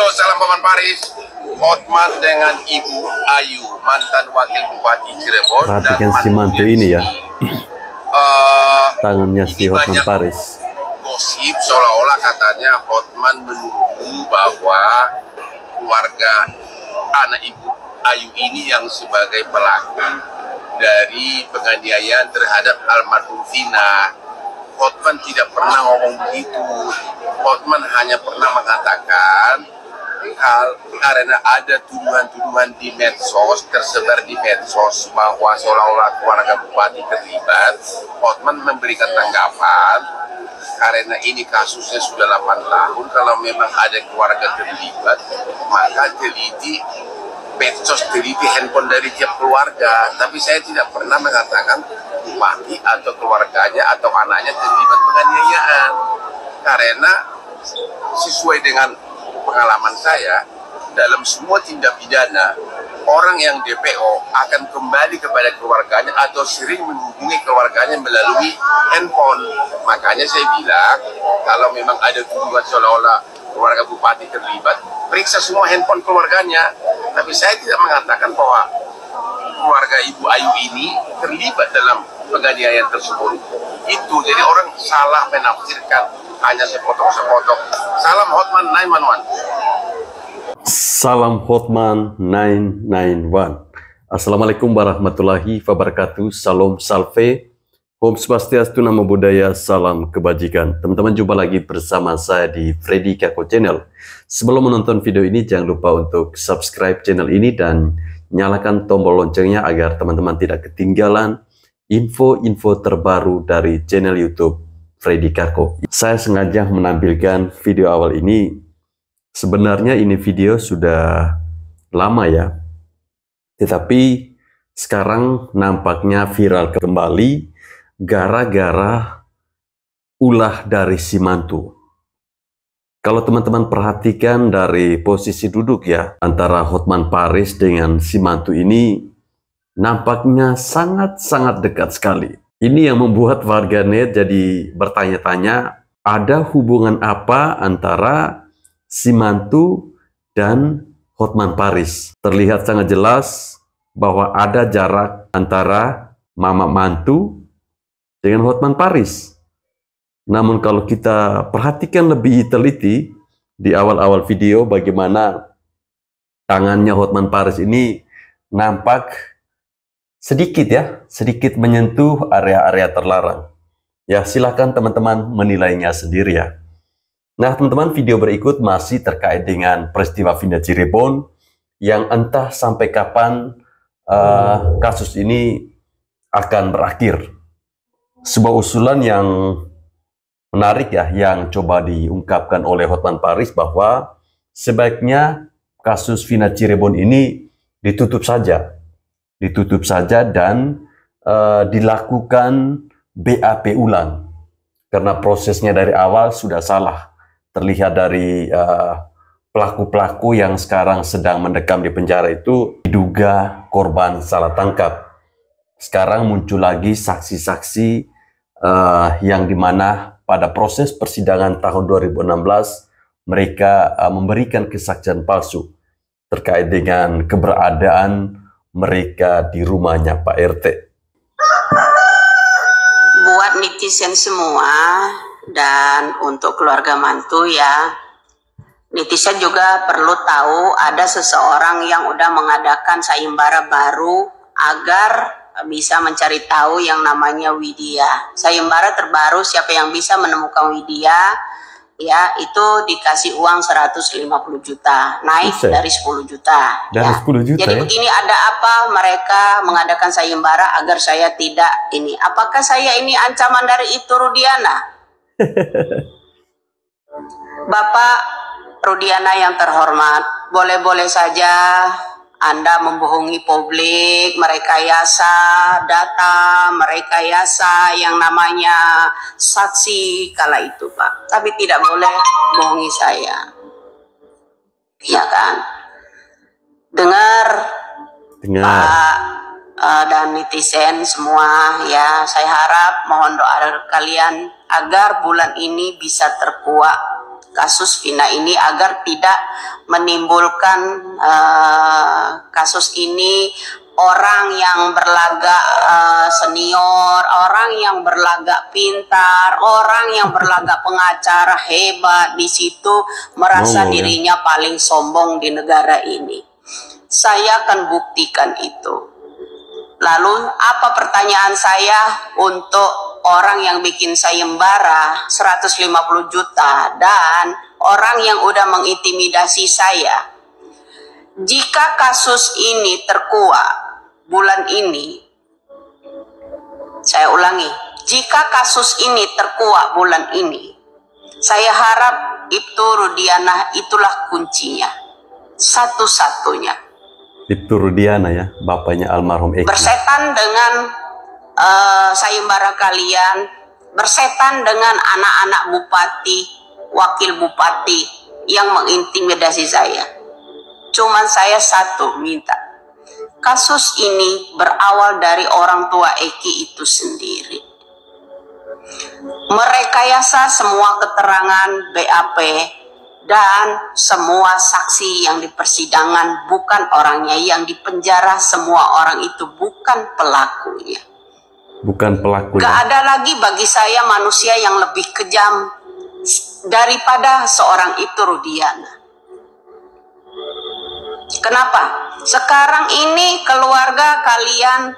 Halo, salam Paman Paris. Hotman dengan Ibu Ayu, mantan wakil bupati Cirebon. Perhatikan si mantu ini ya. Tangannya si Hotman Paris. Gosip seolah-olah katanya Hotman menunggu bahwa keluarga anak Ibu Ayu ini yang sebagai pelaku dari penganiayaan terhadap almarhum Vina. Hotman tidak pernah ngomong begitu. Hotman hanya pernah mengatakan karena ada tuduhan-tuduhan di medsos, tersebar di medsos bahwa seolah-olah keluarga bupati terlibat. Hotman memberikan tanggapan karena ini kasusnya sudah 8 tahun, kalau memang ada keluarga terlibat maka teliti medsos, teliti handphone dari tiap keluarga. Tapi saya tidak pernah mengatakan bupati atau keluarganya atau anaknya terlibat penganiayaan, karena sesuai dengan pengalaman saya dalam semua tindak pidana, orang yang DPO akan kembali kepada keluarganya atau sering menghubungi keluarganya melalui handphone. Makanya saya bilang kalau memang ada tuduhan seolah-olah keluarga bupati terlibat, periksa semua handphone keluarganya. Tapi saya tidak mengatakan bahwa keluarga Ibu Ayu ini terlibat dalam penganiayaan tersebut. Itu jadi orang salah menafsirkan, hanya sepotong-sepotong. Salam Hotman 911. Salam Hotman 991. Assalamualaikum warahmatullahi wabarakatuh. Salam salve. Om Swastiastu, Namo Buddhaya, salam kebajikan. Teman-teman, jumpa lagi bersama saya di Freddy Kako Channel. Sebelum menonton video ini, jangan lupa untuk subscribe channel ini dan nyalakan tombol loncengnya agar teman-teman tidak ketinggalan info-info terbaru dari channel YouTube Freddy Kako. Saya sengaja menampilkan video awal ini. Sebenarnya ini video sudah lama ya, tetapi sekarang nampaknya viral kembali gara-gara ulah dari si mantu. Kalau teman-teman perhatikan dari posisi duduk ya, antara Hotman Paris dengan si mantu ini nampaknya sangat-sangat dekat sekali. Ini yang membuat warganet jadi bertanya-tanya, ada hubungan apa antara si mantu dan Hotman Paris? Terlihat sangat jelas bahwa ada jarak antara mama mantu dengan Hotman Paris. Namun kalau kita perhatikan lebih teliti di awal-awal video, bagaimana tangannya Hotman Paris ini nampak sedikit menyentuh area-area terlarang. Ya, silakan teman-teman menilainya sendiri ya. Nah teman-teman, video berikut masih terkait dengan peristiwa Vina Cirebon yang entah sampai kapan kasus ini akan berakhir. Sebuah usulan yang menarik ya, yang coba diungkapkan oleh Hotman Paris bahwa sebaiknya kasus Vina Cirebon ini ditutup saja dan dilakukan BAP ulang, karena prosesnya dari awal sudah salah. Terlihat dari pelaku-pelaku yang sekarang sedang mendekam di penjara itu diduga korban salah tangkap. Sekarang muncul lagi saksi-saksi yang dimana pada proses persidangan tahun 2016 mereka memberikan kesaksian palsu terkait dengan keberadaan mereka di rumahnya Pak RT. Buat netizen semua dan untuk keluarga mantu ya, netizen juga perlu tahu ada seseorang yang udah mengadakan sayembara baru agar bisa mencari tahu yang namanya Widya. Sayembara terbaru, siapa yang bisa menemukan Widya ya, itu dikasih uang 150 juta, naik dari 10 juta. Dari ya. 10 juta. Jadi ya? begini, ada apa mereka mengadakan sayembara agar saya tidak ini? Apakah saya ini ancaman dari itu Rudiana? Bapak Rudiana yang terhormat, boleh-boleh saja Anda membohongi publik, merekayasa data, merekayasa yang namanya saksi kala itu Pak. Tapi tidak boleh bohongi saya. Ya kan? Dengar. Pak dan netizen semua ya, saya harap mohon doa dari kalian agar bulan ini bisa terkuak kasus Vina ini agar tidak menimbulkan kasus ini orang yang berlagak senior, orang yang berlagak pintar, orang yang berlagak pengacara hebat di situ merasa dirinya paling sombong di negara ini. Saya akan buktikan itu. Lalu apa pertanyaan saya untuk orang yang bikin sayembara 150 juta dan orang yang udah mengintimidasi saya? Jika kasus ini terkuak bulan ini, saya ulangi, jika kasus ini terkuak bulan ini, saya harap Ibtu Rudiana itulah kuncinya, satu-satunya. Ibtu Rudiana ya, bapaknya almarhum Eki. Bersetan dengan sayembara kalian, bersetan dengan anak-anak bupati, wakil bupati yang mengintimidasi saya. Cuman saya satu minta, kasus ini berawal dari orang tua Eki itu sendiri. Merekayasa semua keterangan BAP dan semua saksi yang di persidangan bukan orangnya, yang di penjara semua orang itu bukan pelakunya. Bukan pelakunya. Gak ada lagi bagi saya manusia yang lebih kejam daripada seorang itu Rudiana. Kenapa? Sekarang ini keluarga kalian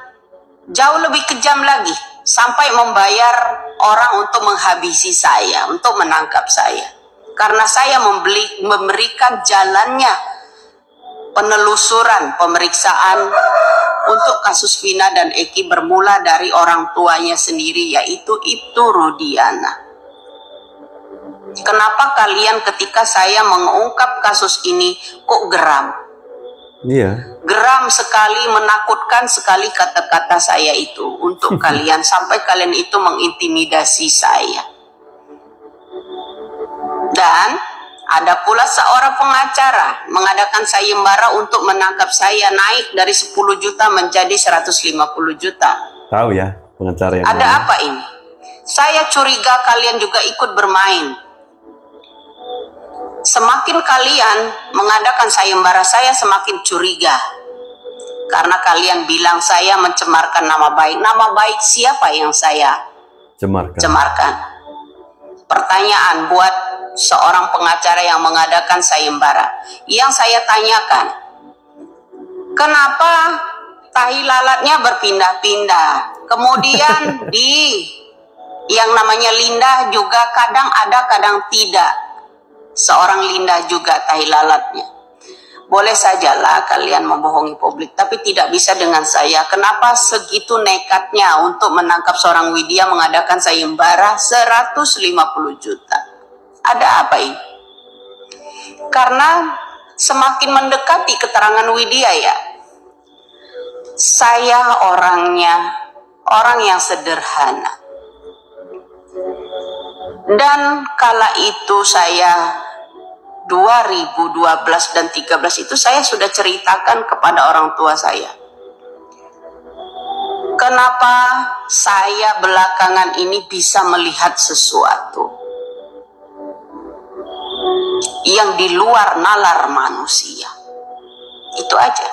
jauh lebih kejam lagi, sampai membayar orang untuk menghabisi saya, untuk menangkap saya. Karena saya memberikan jalannya penelusuran, pemeriksaan untuk kasus Vina dan Eki bermula dari orang tuanya sendiri, yaitu Ibtu Rudiana. Kenapa kalian ketika saya mengungkap kasus ini kok geram? Iya. Geram sekali, menakutkan sekali kata-kata saya itu untuk kalian, sampai kalian itu mengintimidasi saya. Dan ada pula seorang pengacara mengadakan sayembara untuk menangkap saya, naik dari 10 juta menjadi 150 juta. Tahu ya pengacara yang Ada mana? apa ini? Saya curiga kalian juga ikut bermain. Semakin kalian mengadakan sayembara, saya semakin curiga. Karena kalian bilang saya mencemarkan nama baik. Nama baik siapa yang saya cemarkan? Pertanyaan buat seorang pengacara yang mengadakan sayembara. Yang saya tanyakan, kenapa tahi lalatnya berpindah-pindah? Kemudian di yang namanya Linda juga kadang ada, kadang tidak. Seorang Linda juga tahi lalatnya. Boleh sajalah kalian membohongi publik, tapi tidak bisa dengan saya. Kenapa segitu nekatnya untuk menangkap seorang Widya mengadakan sayembara 150 juta? Ada apa ini? Karena semakin mendekati keterangan Widya ya, saya orangnya orang yang sederhana. Dan kala itu saya 2012 dan 13 itu saya sudah ceritakan kepada orang tua saya. Kenapa saya belakangan ini bisa melihat sesuatu yang di luar nalar manusia. Itu aja.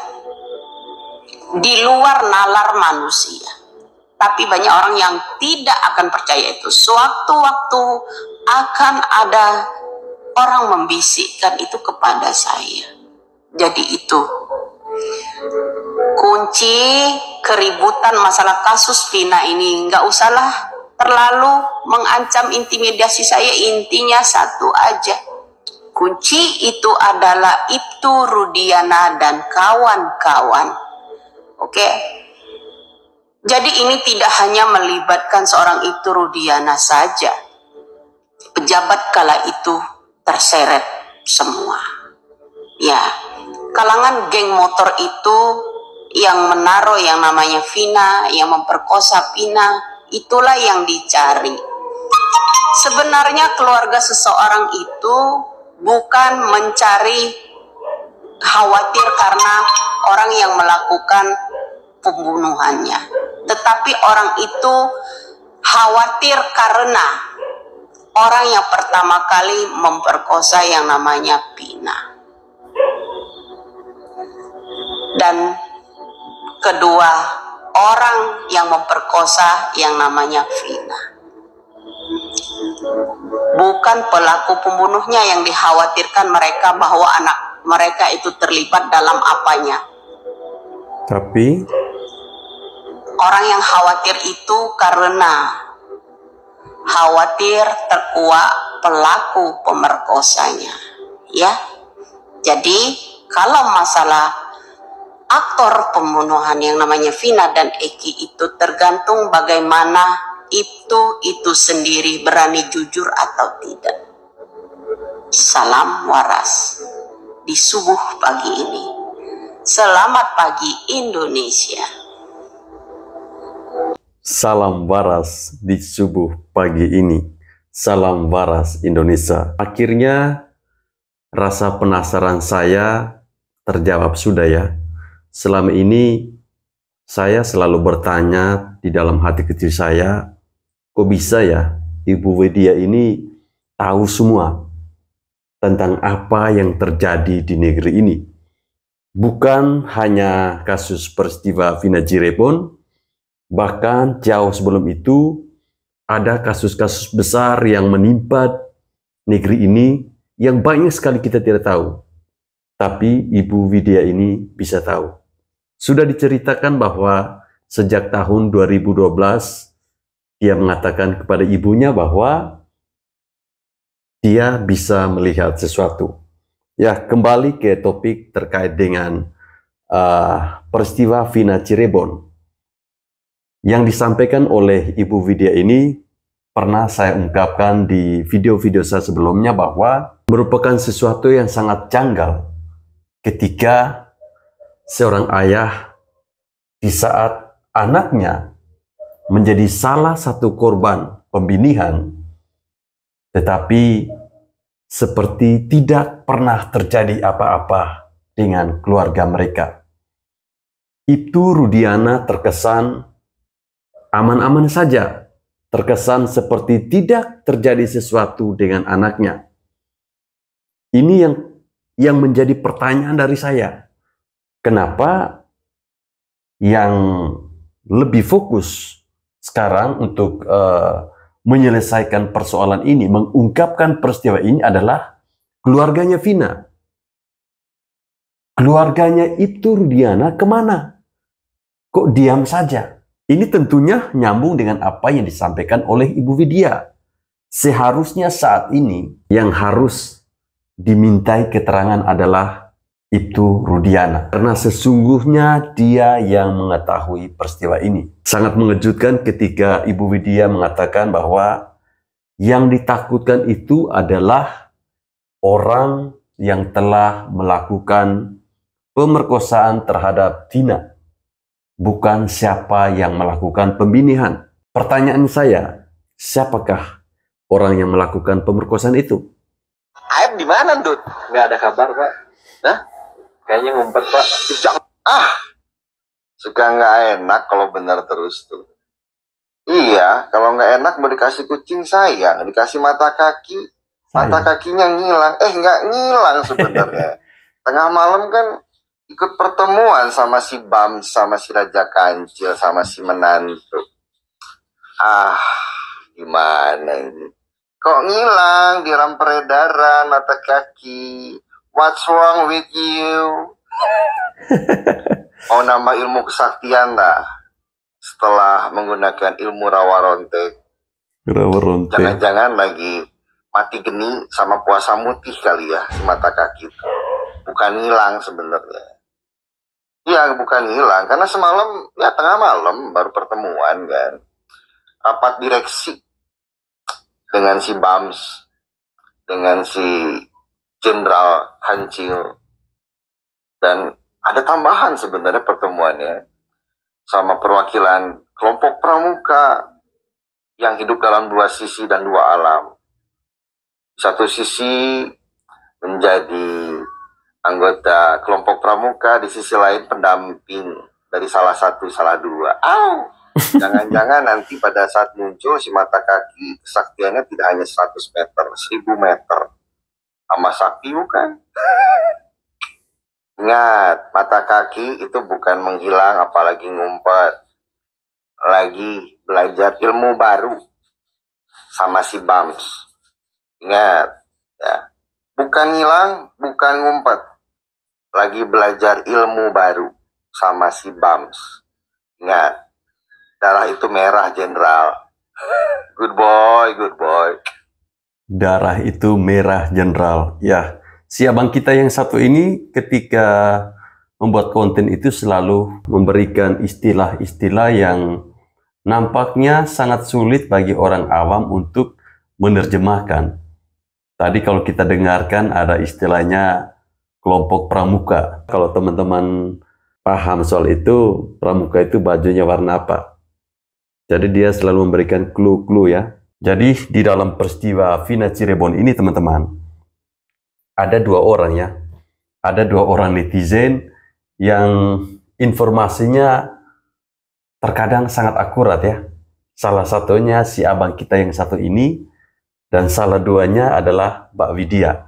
Di luar nalar manusia. Tapi banyak orang yang tidak akan percaya itu. Sewaktu-waktu akan ada orang membisikkan itu kepada saya. Jadi itu kunci keributan masalah kasus Vina ini. Nggak usahlah terlalu mengancam intimidasi saya. Intinya satu aja. Kunci itu adalah Ibtu Rudiana dan kawan-kawan. Oke? Jadi ini tidak hanya melibatkan seorang Ibtu Rudiana saja. Pejabat kala itu terseret semua. Ya, kalangan geng motor itu yang menaruh yang namanya Vina, yang memperkosa Vina, itulah yang dicari. Sebenarnya keluarga seseorang itu bukan mencari khawatir karena orang yang melakukan pembunuhannya, tetapi orang itu khawatir karena orang yang pertama kali memperkosa yang namanya Vina. Dan kedua orang yang memperkosa yang namanya Vina. Bukan pelaku pembunuhnya yang dikhawatirkan mereka bahwa anak mereka itu terlibat dalam apanya. Tapi Orang yang khawatir itu karena khawatir terkuak pelaku pemerkosanya, ya. Jadi kalau masalah aktor pembunuhan yang namanya Vina dan Eki itu tergantung bagaimana itu sendiri berani jujur atau tidak. Salam waras di subuh pagi ini. Selamat pagi Indonesia. salam waras di subuh pagi ini. Salam waras Indonesia. Akhirnya rasa penasaran saya terjawab sudah ya. Selama ini saya selalu bertanya di dalam hati kecil saya, kok bisa ya Ibu Widya ini tahu semua tentang apa yang terjadi di negeri ini. Bukan hanya kasus peristiwa Vina Cirebon, bahkan jauh sebelum itu ada kasus-kasus besar yang menimpa negeri ini yang banyak sekali kita tidak tahu. Tapi Ibu Widya ini bisa tahu. Sudah diceritakan bahwa sejak tahun 2012 dia mengatakan kepada ibunya bahwa dia bisa melihat sesuatu. Ya, kembali ke topik terkait dengan peristiwa Vina Cirebon. Yang disampaikan oleh Ibu Widya ini pernah saya ungkapkan di video-video saya sebelumnya bahwa merupakan sesuatu yang sangat janggal ketika seorang ayah di saat anaknya menjadi salah satu korban pembunuhan, tetapi seperti tidak pernah terjadi apa-apa dengan keluarga mereka. Ibtu Rudiana terkesan aman-aman saja, terkesan seperti tidak terjadi sesuatu dengan anaknya. Ini yang menjadi pertanyaan dari saya. Kenapa yang lebih fokus sekarang untuk menyelesaikan persoalan ini, mengungkapkan peristiwa ini adalah keluarganya Vina. Keluarganya itu Rudiana kemana? Kok diam saja? Ini tentunya nyambung dengan apa yang disampaikan oleh Ibu Widya. Seharusnya saat ini yang harus dimintai keterangan adalah Ibtu Rudiana. Karena sesungguhnya dia yang mengetahui peristiwa ini. Sangat mengejutkan ketika Ibu Widya mengatakan bahwa yang ditakutkan itu adalah orang yang telah melakukan pemerkosaan terhadap Vina. Bukan siapa yang melakukan pembunuhan. Pertanyaan saya, siapakah orang yang melakukan pemerkosaan itu? Aib di mana, Dut? Nggak ada kabar, Pak. Nah, kayaknya ngumpet, Pak. Suka nggak enak kalau benar terus tuh. Iya, kalau nggak enak mau dikasih kucing sayang, dikasih mata kaki, mata kakinya ngilang. Nggak ngilang sebenarnya. Tengah malam kan ikut pertemuan sama si Bam, sama si Raja Kancil, sama si menantu. Gimana ini? Kok ngilang di ram peredaran mata kaki? What's wrong with you? Mau nambah ilmu kesaktian dah setelah menggunakan ilmu rawa rontek. Jangan-jangan lagi mati geni sama puasa mutih kali ya si mata kaki itu. Bukan hilang sebenarnya. Iya, bukan hilang karena semalam ya tengah malam baru pertemuan kan. Rapat direksi dengan si Bams, dengan si Jenderal Kancil, dan ada tambahan sebenarnya pertemuannya sama perwakilan kelompok pramuka yang hidup dalam dua sisi dan dua alam. Satu sisi menjadi anggota kelompok pramuka, di sisi lain pendamping dari salah satu, salah dua. Jangan-jangan nanti pada saat muncul si mata kaki kesaktiannya tidak hanya 100 meter, 1000 meter. Sama sakti bukan? Ingat, mata kaki itu bukan menghilang apalagi ngumpet. Lagi belajar ilmu baru sama si Bams. Ingat, ya. Bukan hilang, bukan ngumpet. Lagi belajar ilmu baru sama si Bams. Ingat, darah itu merah, Jenderal. Good boy, good boy. Darah itu merah, Jenderal. Ya, si abang kita yang satu ini ketika membuat konten itu selalu memberikan istilah-istilah yang nampaknya sangat sulit bagi orang awam untuk menerjemahkan. Tadi kalau kita dengarkan ada istilahnya kelompok pramuka. Kalau teman-teman paham soal itu, pramuka itu bajunya warna apa? Jadi dia selalu memberikan clue-clue ya. Jadi di dalam peristiwa Vina Cirebon ini teman-teman, ada dua orang ya. Ada dua orang netizen yang informasinya terkadang sangat akurat ya. Salah satunya si abang kita yang satu ini, dan salah duanya adalah Mbak Widya.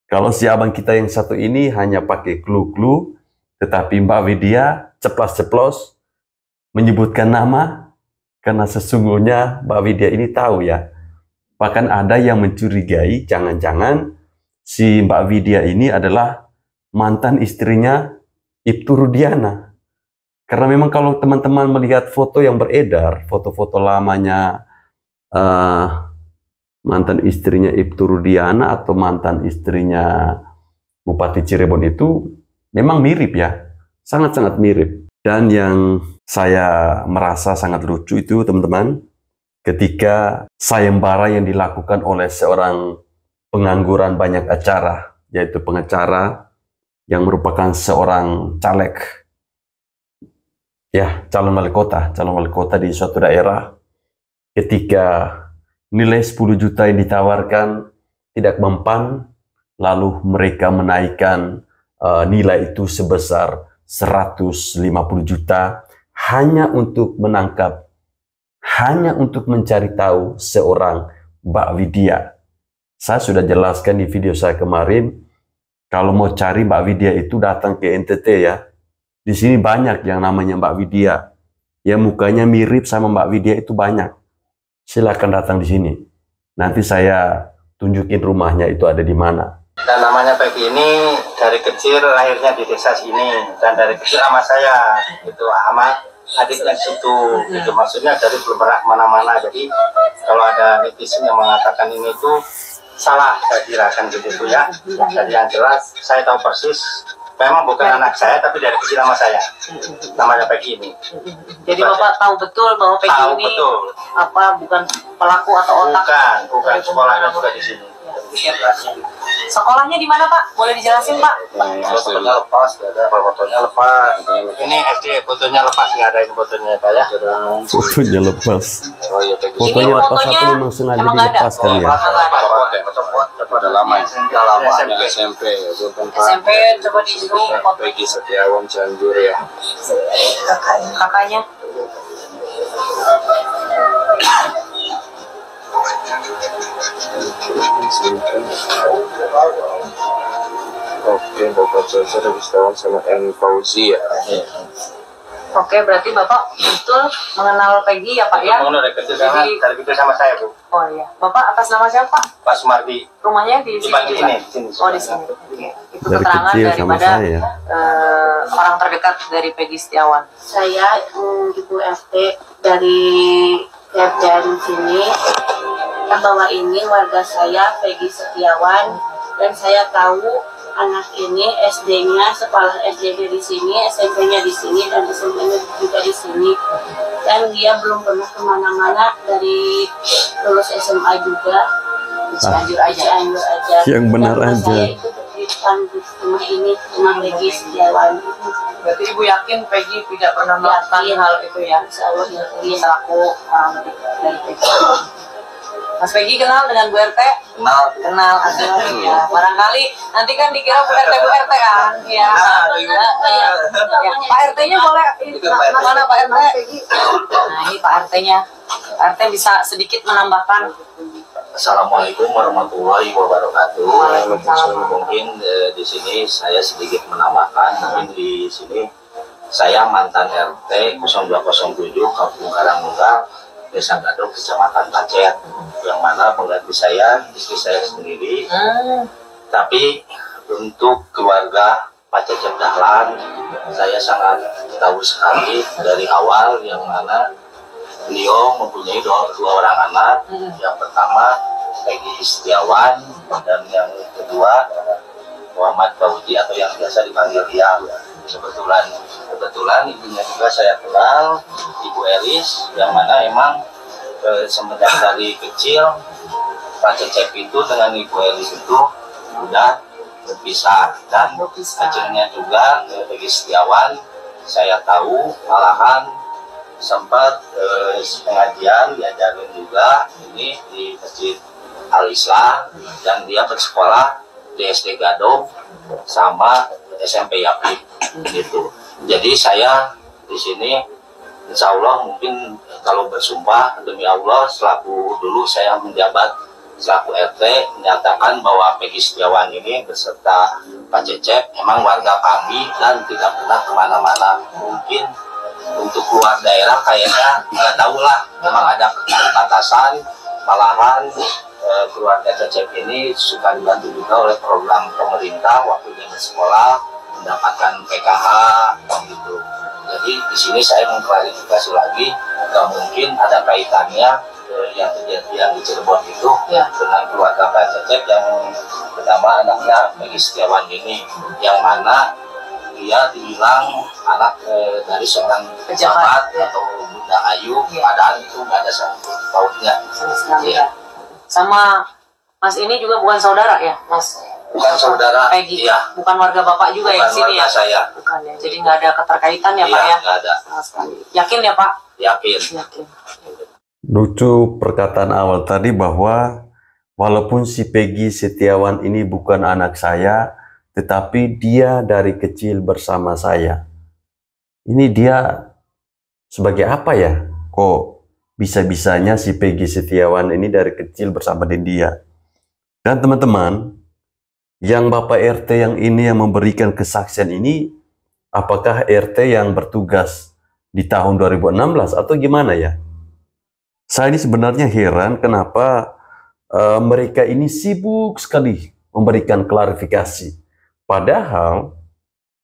Kalau si abang kita yang satu ini hanya pakai clue-clue, tetapi Mbak Widya ceplas-ceplos menyebutkan nama, karena sesungguhnya Mbak Widya ini tahu ya. Bahkan ada yang mencurigai jangan-jangan si Mbak Widya ini adalah mantan istrinya Ibtu Rudiana. Karena memang kalau teman-teman melihat foto yang beredar, foto-foto lamanya mantan istrinya Ibtu Rudiana atau mantan istrinya Bupati Cirebon itu memang mirip ya, sangat-sangat mirip. Dan yang saya merasa sangat lucu itu teman-teman, ketika sayembara yang dilakukan oleh seorang pengangguran banyak acara, yaitu pengacara yang merupakan seorang caleg, ya calon wali kota di suatu daerah, ketika nilai 10 juta yang ditawarkan tidak mempan, lalu mereka menaikkan nilai itu sebesar 150 juta hanya untuk menangkap, hanya untuk mencari tahu seorang Mbak Widya. Saya sudah jelaskan di video saya kemarin, kalau mau cari Mbak Widya itu datang ke NTT ya. Di sini banyak yang namanya Mbak Widya. Ya mukanya mirip sama Mbak Widya itu banyak. Silakan datang di sini. Nanti saya tunjukin rumahnya itu ada di mana. Dan namanya Peggy ini dari kecil lahirnya di desa sini, dan dari kecil sama saya itu sama adiknya situ. Itu maksudnya dari belum pernah kemana-mana. Jadi kalau ada netizen yang mengatakan ini itu salah, saya kira kan begitu ya. Jadi yang jelas saya tahu persis memang bukan anak saya, tapi dari kecil sama saya. Namanya Peggy ini. Jadi Bapak tahu betul bahwa Peggy Tahu ini betul. apa, bukan pelaku atau otak? Bukan sekolahnya juga di sini. Sekolahnya di mana Pak? Boleh dijelasin Pak? Fotonya lepas, fotonya lepas. Ini SD, fotonya lepas, nggak ada ini fotonya Pak ya. Fotonya lepas. Oh iya, Fotonya lepas itu memang sengaja emang nggak ada? dilepaskan ya. Pada lama SMP, SMP coba di zoom foto Peggy Setiawan Cianjur ya. kakaknya. Oke, Bapak Jasa dari Setiawan sama N Fauzi ya. Oke, berarti Bapak betul mengenal Peggy ya Pak ya? Mengenal dari kecil sama saya Bu. Oh iya. Bapak atas nama siapa? Pak Sumardi. Rumahnya di sini Di juga? sini. Oh di sini. Oke. Itu Dari keterangan kecil sama daripada saya. orang terdekat dari Peggy Setiawan. Saya ibu RT dari kerja di sini, bahwa ini warga saya Peggy Setiawan, dan saya tahu anak ini SD-nya, sekolah SD-nya di sini, SMP-nya di sini, dan SMP-nya juga di sini, dan dia belum pernah kemana-mana dari lulus SMA juga. Cianjur aja. Yang benar Dan rumah aja. saya itu berdirikan di rumah ini, rumah Peggy Setiawan. Berarti Ibu yakin Peggy tidak pernah melakukan Yakin. hal itu ya? Insya Allah yakin. Selaku orang terdekat dari Peggy. Mas Peggy kenal dengan Bu RT? Kenal ya. Barangkali nanti kan dikira Bu RT kan? Ya. Pak RT-nya boleh. Mana Pak RT? Nah ini Pak RT-nya. Pak RT bisa sedikit menambahkan. Assalamualaikum warahmatullahi wabarakatuh. Mungkin di sini saya sedikit menambahkan. Mungkin di sini saya mantan RT 0207 Kampung Karangmenggang, Desa Gadok, Kecamatan Pacet, yang mana pengganti saya, istri saya sendiri. Tapi untuk keluarga Pak Cecep Dahlan, saya sangat tahu sekali dari awal, yang mana beliau mempunyai dua orang anak. Yang pertama Peggy Setiawan, dan yang kedua Muhammad Fauzi atau yang biasa dipanggil Riam. Kebetulan ibunya juga saya kenal, Ibu Elis, yang mana emang semenjak dari kecil Pak Cecep itu dengan Ibu Elis itu udah berpisah, dan akhirnya juga Peggy Setiawan saya tahu malahan sempat pengajian diajarin juga ini di Masjid Al-Islah, dan dia bersekolah di SD Gadok sama SMP Yapik gitu. Jadi saya di sini insya Allah mungkin kalau bersumpah demi Allah, selaku dulu saya menjabat selaku RT, menyatakan bahwa Peggy Setiawan ini beserta Pak Cecep emang warga kami dan tidak pernah kemana-mana. Mungkin untuk keluar daerah kayaknya nggak tahu lah, memang ada keterbatasan. Malahan keluarga Cecep ini suka dibantu juga oleh program pemerintah waktu dia bersekolah, mendapatkan PKH gitu. Jadi di sini saya mengklarifikasi lagi, nggak mungkin ada kaitannya yang kejadian di Cirebon itu dengan keluarga Pak Cecep yang bernama anaknya Peggy Setiawan ini, yang mana dia dibilang anak dari seorang pejabat atau Bunda Ayu, padahal itu nggak ada sangkut pautnya. Sama Mas ini juga bukan saudara ya, Mas? Bukan saudara, Peggy. Iya. Bukan warga Bapak juga ya di sini ya? Saya. Bukan ya, jadi nggak ada keterkaitan ya Pak ya? Nggak ada. Yakin ya Pak? Yakin. Lucu perkataan awal tadi bahwa walaupun si Peggy Setiawan ini bukan anak saya, tetapi dia dari kecil bersama saya. Ini dia sebagai apa ya? Kok bisa-bisanya si Peggy Setiawan ini dari kecil bersama dengan dia? Dan teman-teman, yang Bapak RT yang ini yang memberikan kesaksian ini, apakah RT yang bertugas di tahun 2016 atau gimana ya? Saya ini sebenarnya heran kenapa mereka ini sibuk sekali memberikan klarifikasi. Padahal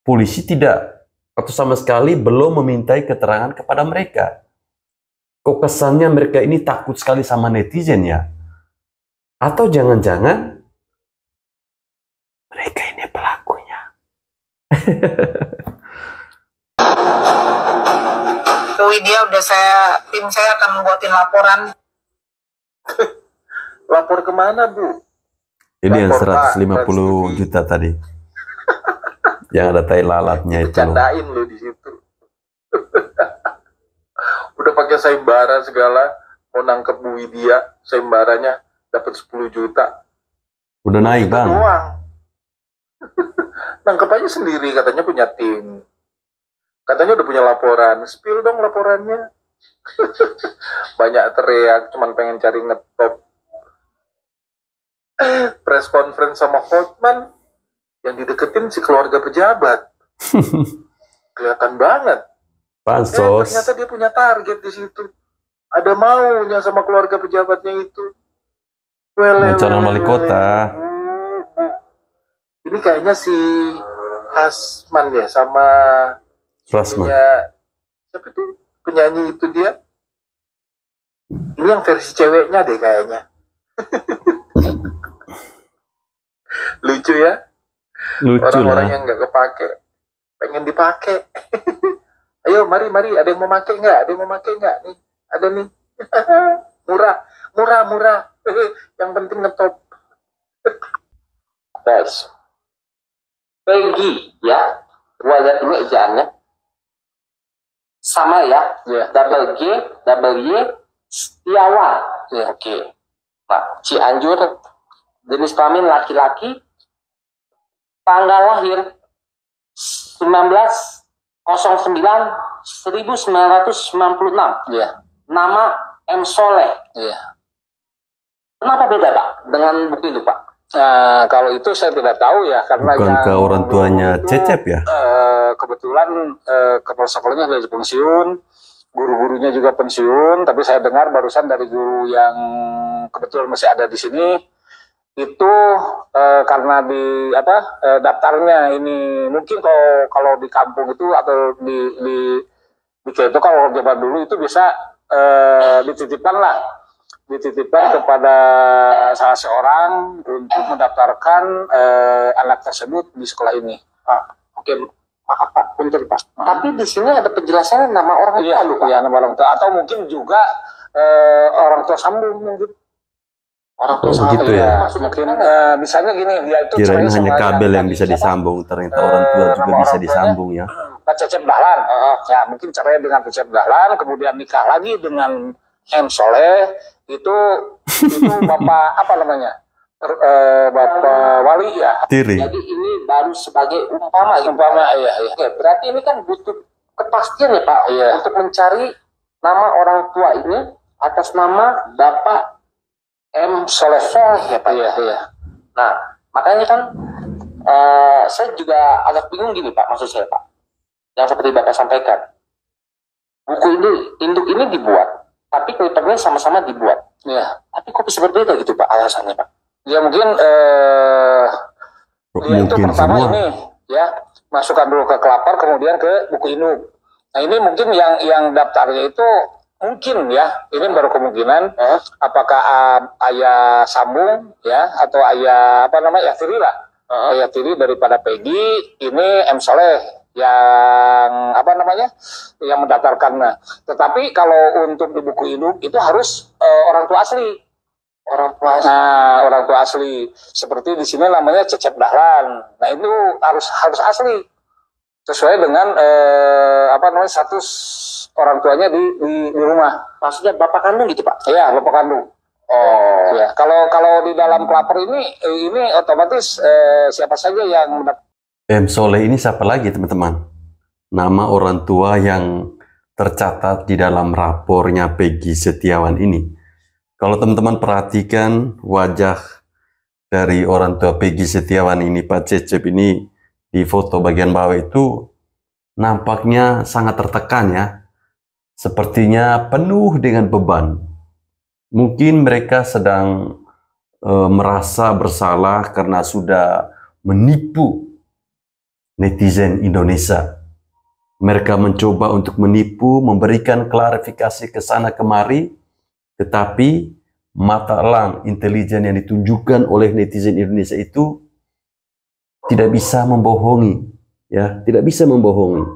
polisi tidak atau sama sekali belum memintai keterangan kepada mereka. Kok kesannya mereka ini takut sekali sama netizen ya? Atau jangan-jangan mereka ini pelakunya? Ke Widya tim saya akan membuatin laporan. Lapor kemana, Bu? Ini yang Lapor 150 juta tadi. Yang ada tai lalatnya itu. Bercandain lu di situ. Udah pakai sayembara segala, mau nangkep Bu Widya, sayembaranya dapat 10 juta. Udah naik, Bang. Nangkep aja sendiri, katanya punya tim. Katanya udah punya laporan. Spill dong laporannya. Banyak teriak, cuman pengen cari ngetop. Press conference sama Hotman, yang dideketin si keluarga pejabat. Kelihatan banget. Pansos. Ternyata dia punya target di situ. Ada maunya sama keluarga pejabatnya itu. Calon wali kota. Ini kayaknya si Hasman ya sama Rasman. Siapa tuh penyanyi itu dia? Ini yang versi ceweknya deh kayaknya. Lucu ya? Lucu orang-orang lah. yang nggak kepake pengen dipakai. Ayo mari ada yang mau pakai nggak? Ada yang mau pakai nggak? Nih ada nih. murah. Yang penting ngetop. Tes. Peggy ya, wajah ini ejaannya sama ya, double G, double Y, Setiawan. Ya, oke. Nah, Cianjur, jenis kelamin laki-laki, tanggal lahir 1909-1996. Iya. Nama M. Soleh. Iya. Kenapa beda Pak dengan buku itu Pak? Nah, kalau itu saya tidak tahu ya, karena Bukankah orang tuanya Cecep ya? Kebetulan kepala sekolahnya sudah pensiun, guru-gurunya juga pensiun, tapi saya dengar barusan dari guru yang kebetulan masih ada di sini itu karena di daftarnya ini mungkin kalau di kampung itu atau di itu kalau zaman dulu itu bisa dititipkan kepada salah seorang untuk mendaftarkan anak tersebut di sekolah ini. Oke, maaf Pak, punten Pak. Tapi di sini ada penjelasannya nama orang tua, Pak. Iya, nama orang tua, atau mungkin juga orang tua sambung mungkin. Orang tua begitu ya. Mungkin misalnya gini, dia itu Kirain hanya kabel yang bisa disambung, ternyata orang tua juga bisa disambung ya. Pak Cecep Dahlan, ya mungkin caranya dengan Cecep Dahlan, kemudian nikah lagi dengan M. Soleh, itu bapak apa namanya, bapak wali ya. Tiri. Jadi ini baru sebagai umpama, iya. Oke, berarti ini kan butuh kepastian ya Pak, untuk mencari nama orang tua ini atas nama Bapak M. Soleh ya Pak. Iya. Nah, makanya kan saya juga agak bingung gini Pak, maksud saya Pak, yang seperti Bapak sampaikan, buku ini, induk ini dibuat, tapi klipernya sama-sama dibuat. Iya. Tapi kok bisa berbeda gitu Pak alasannya Pak? Ya mungkin itu pertama semua. ini ya, masukkan dulu ke kelapar, kemudian ke buku induk. Nah ini mungkin yang daftarnya itu mungkin ya, ini baru kemungkinan apakah ayah sambung ya, atau ayah tiri lah, ayah tiri daripada Peggy ini M. Soleh yang yang mendaftarkan. Nah, tetapi kalau untuk di buku induk itu harus orang tua asli. Orang tua asli seperti di sini namanya Cecep Dahlan. Nah itu harus asli sesuai dengan status orang tuanya di rumah. Maksudnya bapak kandung gitu Pak? Iya, bapak kandung. Oh. Ya, kalau di dalam pelapor ini otomatis siapa saja yang M. Soleh ini siapa lagi teman-teman? Nama orang tua yang tercatat di dalam rapornya Peggy Setiawan ini. Kalau teman-teman perhatikan wajah dari orang tua Peggy Setiawan ini, Pak Cecep ini di foto bagian bawah itu nampaknya sangat tertekan ya. Sepertinya penuh dengan beban. Mungkin mereka sedang merasa bersalah karena sudah menipu netizen Indonesia. Mereka mencoba untuk menipu, memberikan klarifikasi ke sana kemari, tetapi mata elang intelijen yang ditunjukkan oleh netizen Indonesia itu tidak bisa membohongi, ya, tidak bisa membohongi.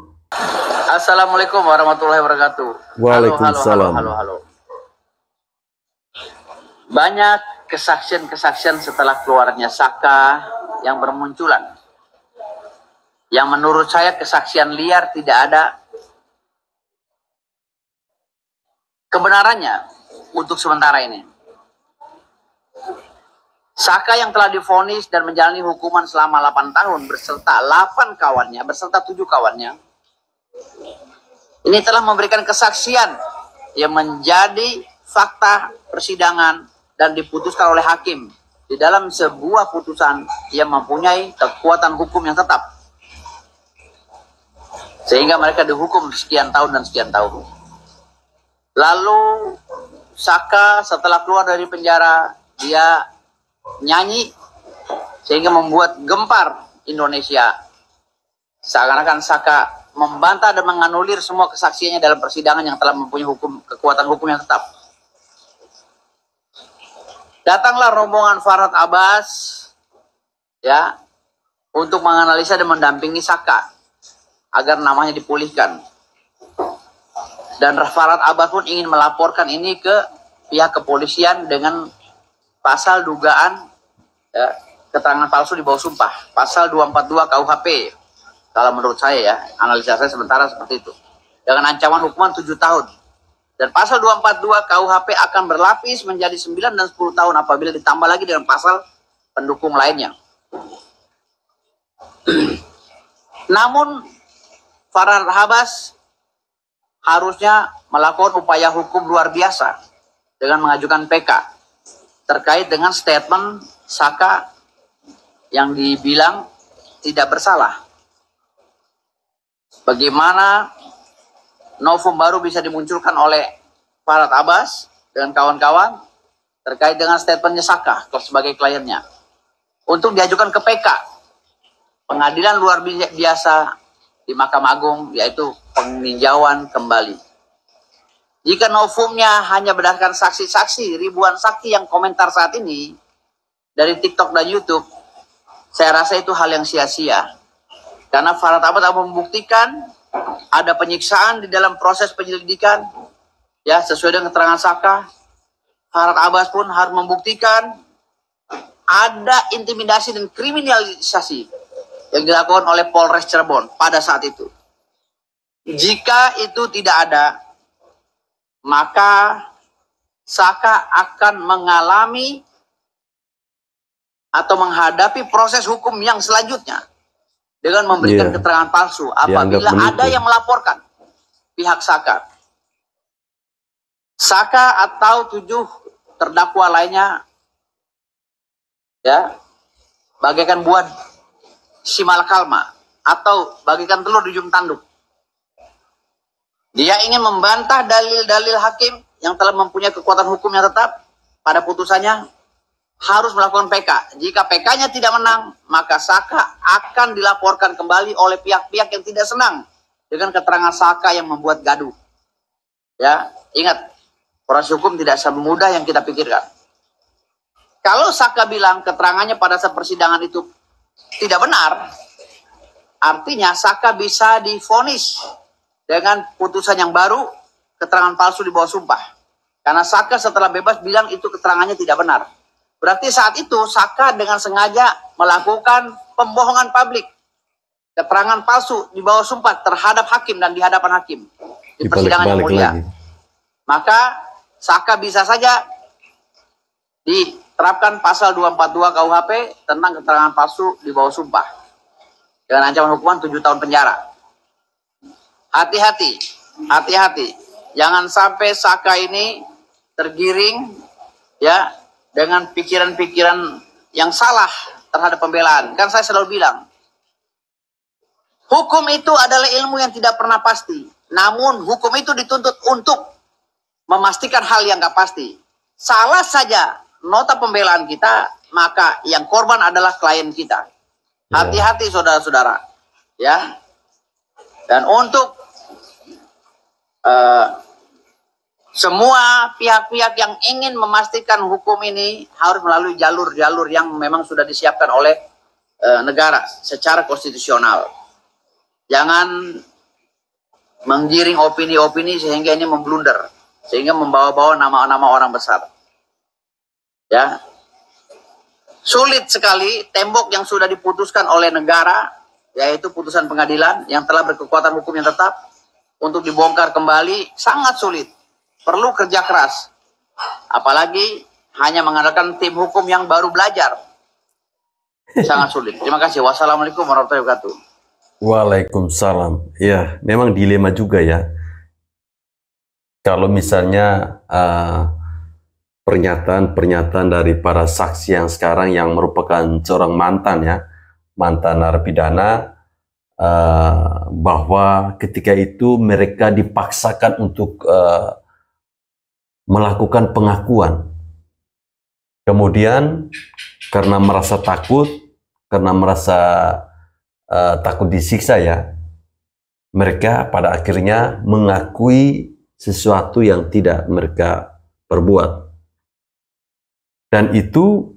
Assalamualaikum warahmatullahi wabarakatuh. Waalaikumsalam. Halo. Banyak kesaksian-kesaksian setelah keluarnya Saka yang bermunculan. Yang menurut saya kesaksian liar tidak ada kebenarannya untuk sementara ini. Saka yang telah divonis dan menjalani hukuman selama 8 tahun beserta 8 kawannya, beserta 7 kawannya, ini telah memberikan kesaksian yang menjadi fakta persidangan dan diputuskan oleh hakim di dalam sebuah putusan yang mempunyai kekuatan hukum yang tetap. Sehingga mereka dihukum sekian tahun dan sekian tahun. Lalu Saka setelah keluar dari penjara, dia nyanyi sehingga membuat gempar Indonesia. Seakan-akan Saka membantah dan menganulir semua kesaksiannya dalam persidangan yang telah mempunyai kekuatan hukum yang tetap. Datanglah rombongan Farhad Abbas ya untuk menganalisa dan mendampingi Saka agar namanya dipulihkan. Dan Farhad Abbas pun ingin melaporkan ini ke pihak kepolisian dengan pasal dugaan keterangan palsu di bawah sumpah, pasal 242 KUHP. Kalau menurut saya ya, analisa saya sementara seperti itu. Dengan ancaman hukuman 7 tahun. Dan pasal 242 KUHP akan berlapis menjadi 9 dan 10 tahun apabila ditambah lagi dengan pasal pendukung lainnya. Namun Farhad Abbas harusnya melakukan upaya hukum luar biasa dengan mengajukan PK terkait dengan statement Saka yang dibilang tidak bersalah. Bagaimana novum baru bisa dimunculkan oleh Farhad Abbas dengan kawan-kawan terkait dengan statementnya Saka sebagai kliennya untuk diajukan ke PK, pengadilan luar biasa di Mahkamah Agung, yaitu peninjauan kembali. Jika novumnya hanya berdasarkan saksi-saksi, ribuan saksi yang komentar saat ini dari TikTok dan YouTube, saya rasa itu hal yang sia-sia. Karena Farhad Abbas membuktikan ada penyiksaan di dalam proses penyelidikan, ya sesuai dengan keterangan Saka. Farhad Abbas pun harus membuktikan ada intimidasi dan kriminalisasi yang dilakukan oleh Polres Cirebon pada saat itu. Jika itu tidak ada, maka Saka akan mengalami atau menghadapi proses hukum yang selanjutnya dengan memberikan keterangan palsu apabila ada yang melaporkan pihak Saka. Saka atau 7 terdakwa lainnya, ya, bagaikan buat simal kalma atau bagaikan telur di ujung tanduk. Dia ingin membantah dalil-dalil hakim yang telah mempunyai kekuatan hukum yang tetap pada putusannya, harus melakukan PK. Jika PK-nya tidak menang, maka Saka akan dilaporkan kembali oleh pihak-pihak yang tidak senang dengan keterangan Saka yang membuat gaduh. Ya, ingat, proses hukum tidak semudah yang kita pikirkan. Kalau Saka bilang keterangannya pada saat persidangan itu tidak benar, artinya Saka bisa divonis dengan putusan yang baru, keterangan palsu di bawah sumpah. Karena Saka setelah bebas bilang itu keterangannya tidak benar. Berarti saat itu Saka dengan sengaja melakukan pembohongan publik, keterangan palsu di bawah sumpah terhadap hakim dan di hadapan hakim di persidangan yang mulia. Maka Saka bisa saja diterapkan pasal 242 KUHP tentang keterangan palsu di bawah sumpah dengan ancaman hukuman 7 tahun penjara. Hati-hati, hati-hati, jangan sampai Saka ini tergiring, ya, dengan pikiran-pikiran yang salah terhadap pembelaan. Kan saya selalu bilang, hukum itu adalah ilmu yang tidak pernah pasti. Namun hukum itu dituntut untuk memastikan hal yang gak pasti. Salah saja nota pembelaan kita, maka yang korban adalah klien kita. Hati-hati saudara-saudara. Ya. Dan untuk semua pihak-pihak yang ingin memastikan hukum ini harus melalui jalur-jalur yang memang sudah disiapkan oleh negara secara konstitusional. Jangan menggiring opini-opini sehingga ini memblunder, sehingga membawa-bawa nama-nama orang besar. Ya, sulit sekali tembok yang sudah diputuskan oleh negara, yaitu putusan pengadilan yang telah berkekuatan hukum yang tetap, untuk dibongkar kembali sangat sulit. Perlu kerja keras. Apalagi hanya mengandalkan tim hukum yang baru belajar. Sangat sulit. Terima kasih. Wassalamualaikum warahmatullahi wabarakatuh. Waalaikumsalam. Ya, memang dilema juga ya. Kalau misalnya pernyataan-pernyataan dari para saksi yang sekarang yang merupakan seorang mantan ya, mantan narapidana, bahwa ketika itu mereka dipaksakan untuk melakukan pengakuan. Kemudian karena merasa takut, karena merasa takut disiksa ya, mereka pada akhirnya mengakui sesuatu yang tidak mereka perbuat. Dan itu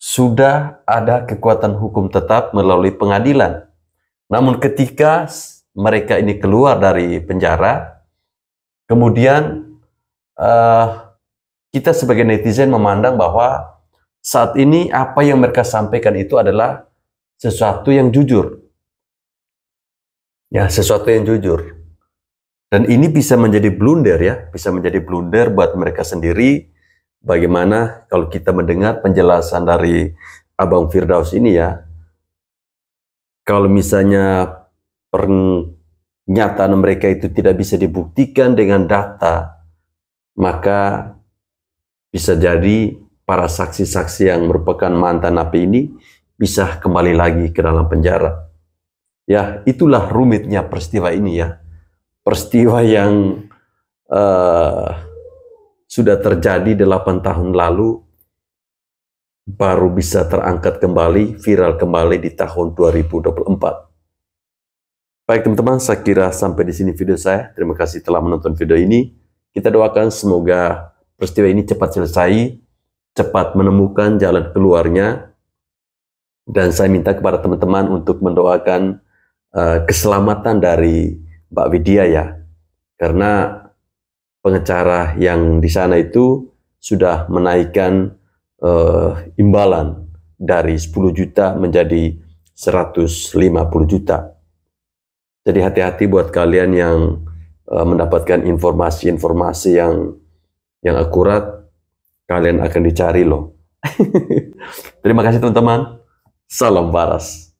sudah ada kekuatan hukum tetap melalui pengadilan. Namun ketika mereka ini keluar dari penjara, kemudian kita sebagai netizen memandang bahwa saat ini apa yang mereka sampaikan itu adalah sesuatu yang jujur. Ya, sesuatu yang jujur. Dan ini bisa menjadi blunder ya, bisa menjadi blunder buat mereka sendiri. Bagaimana kalau kita mendengar penjelasan dari Abang Firdaus ini ya, kalau misalnya pernyataan mereka itu tidak bisa dibuktikan dengan data, maka bisa jadi para saksi-saksi yang merupakan mantan napi ini bisa kembali lagi ke dalam penjara. Ya, itulah rumitnya peristiwa ini ya. Peristiwa yang sudah terjadi 8 tahun lalu baru bisa terangkat kembali, viral kembali di tahun 2024. Baik teman-teman, saya kira sampai di sini video saya. Terima kasih telah menonton video ini. Kita doakan semoga peristiwa ini cepat selesai, cepat menemukan jalan keluarnya. Dan saya minta kepada teman-teman untuk mendoakan keselamatan dari Mbak Widya ya, karena pengacara yang di sana itu sudah menaikkan imbalan dari 10 juta menjadi 150 juta. Jadi hati-hati buat kalian yang mendapatkan informasi-informasi yang akurat, kalian akan dicari loh. Terima kasih teman-teman. Salam waras.